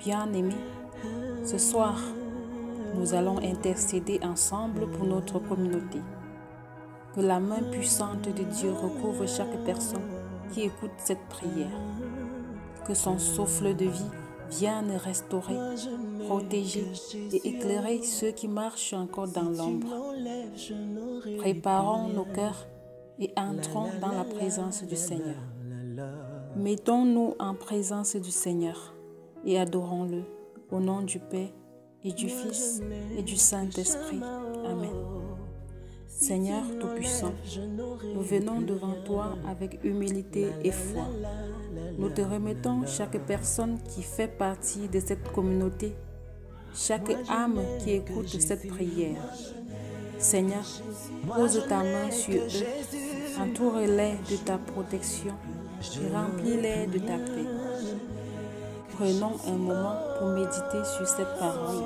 Bien-aimés, ce soir, nous allons intercéder ensemble pour notre communauté. Que la main puissante de Dieu recouvre chaque personne qui écoute cette prière. Que son souffle de vie vienne restaurer, protéger et éclairer ceux qui marchent encore dans l'ombre. Préparons nos cœurs et entrons dans la présence du Seigneur. Mettons-nous en présence du Seigneur et adorons-le au nom du Père et du Fils et du Saint-Esprit. Amen. Seigneur Tout-Puissant, nous venons devant toi avec humilité et foi. Nous te remettons chaque personne qui fait partie de cette communauté, chaque âme qui écoute cette prière. Seigneur, pose ta main sur eux, entoure-les de ta protection et remplis-les de ta paix. Prenons un moment pour méditer sur cette parole.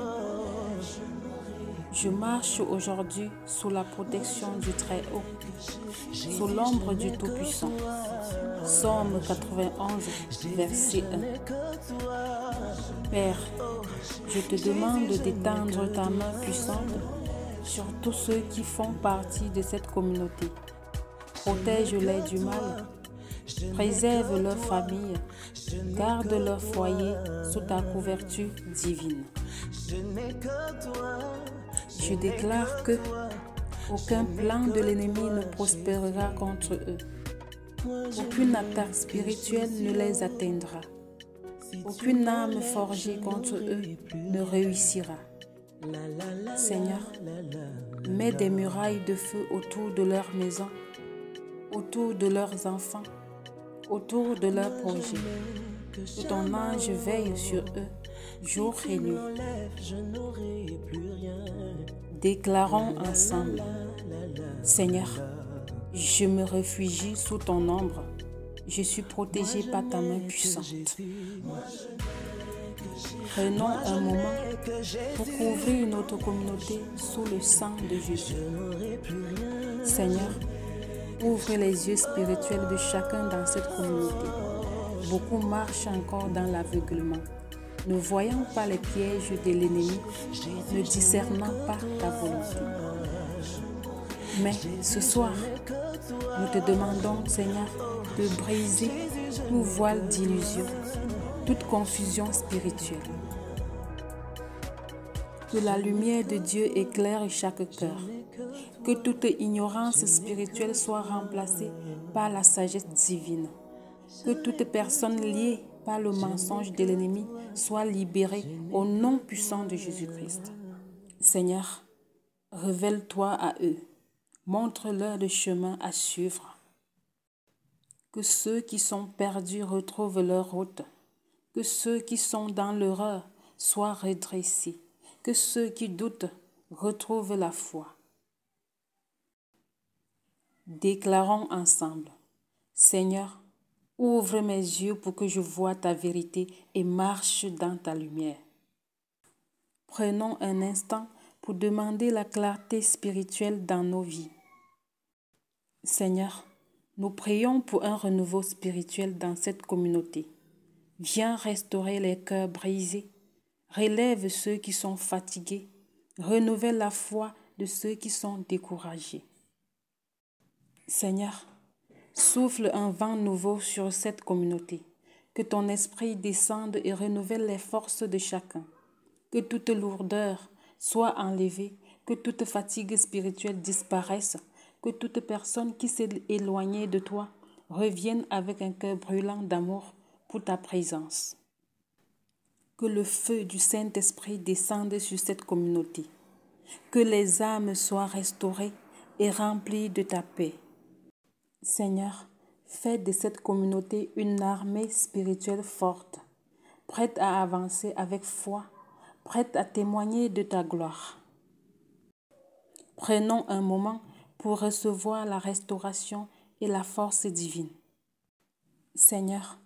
Je marche aujourd'hui sous la protection du Très-Haut, sous l'ombre du Tout-Puissant. Psaume 91, verset 1. Père, je te demande d'étendre ta main puissante sur tous ceux qui font partie de cette communauté. Protège-les du mal, préserve leur famille, garde leur foyer sous ta couverture divine. Je déclare que aucun plan de l'ennemi ne prospérera contre eux. Aucune attaque spirituelle ne les atteindra. Aucune arme forgée contre eux ne réussira. Seigneur, mets des murailles de feu autour de leur maison, autour de leurs enfants, autour de leurs projets. Que ton ange veille sur eux, jour et nuit. Déclarons ensemble, Seigneur, je me réfugie sous ton ombre, je suis protégé par ta main puissante. Prenons un moment pour couvrir notre communauté sous le sang de Jésus. Seigneur, ouvre les yeux spirituels de chacun dans cette communauté. Beaucoup marchent encore dans l'aveuglement, ne voyant pas les pièges de l'ennemi, ne discernant pas ta volonté. Mais ce soir, nous te demandons, Seigneur, de briser tout voile d'illusion, toute confusion spirituelle. Que la lumière de Dieu éclaire chaque cœur. Que toute ignorance spirituelle soit remplacée par la sagesse divine. Que toute personne liée par le mensonge de l'ennemi soit libérée au nom puissant de Jésus-Christ. Seigneur, révèle-toi à eux. Montre-leur le chemin à suivre. Que ceux qui sont perdus retrouvent leur route. Que ceux qui sont dans l'erreur soient redressés. Que ceux qui doutent retrouvent la foi. Déclarons ensemble, Seigneur, ouvre mes yeux pour que je voie ta vérité et marche dans ta lumière. Prenons un instant pour demander la clarté spirituelle dans nos vies. Seigneur, nous prions pour un renouveau spirituel dans cette communauté. Viens restaurer les cœurs brisés, relève ceux qui sont fatigués, renouvelle la foi de ceux qui sont découragés. Seigneur, souffle un vent nouveau sur cette communauté. Que ton esprit descende et renouvelle les forces de chacun. Que toute lourdeur soit enlevée, que toute fatigue spirituelle disparaisse, que toute personne qui s'est éloignée de toi revienne avec un cœur brûlant d'amour pour ta présence. Que le feu du Saint-Esprit descende sur cette communauté. Que les âmes soient restaurées et remplies de ta paix. Seigneur, fais de cette communauté une armée spirituelle forte, prête à avancer avec foi, prête à témoigner de ta gloire. Prenons un moment pour recevoir la restauration et la force divine. Seigneur,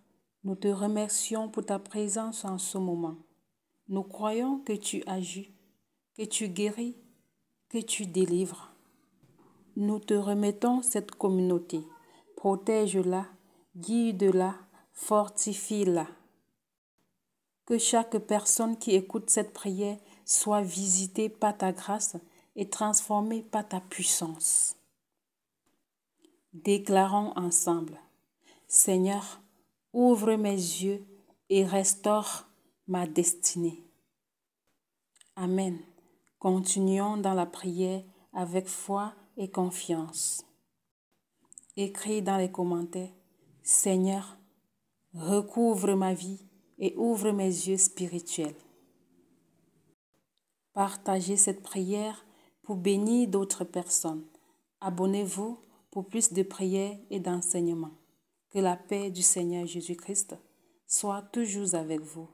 nous te remercions pour ta présence en ce moment. Nous croyons que tu agis, que tu guéris, que tu délivres. Nous te remettons cette communauté. Protège-la, guide-la, fortifie-la. Que chaque personne qui écoute cette prière soit visitée par ta grâce et transformée par ta puissance. Déclarons ensemble: Seigneur, ouvre mes yeux et restaure ma destinée. Amen. Continuons dans la prière avec foi et confiance. Écris dans les commentaires: Seigneur, recouvre ma vie et ouvre mes yeux spirituels. Partagez cette prière pour bénir d'autres personnes. Abonnez-vous pour plus de prières et d'enseignements. Que la paix du Seigneur Jésus-Christ soit toujours avec vous.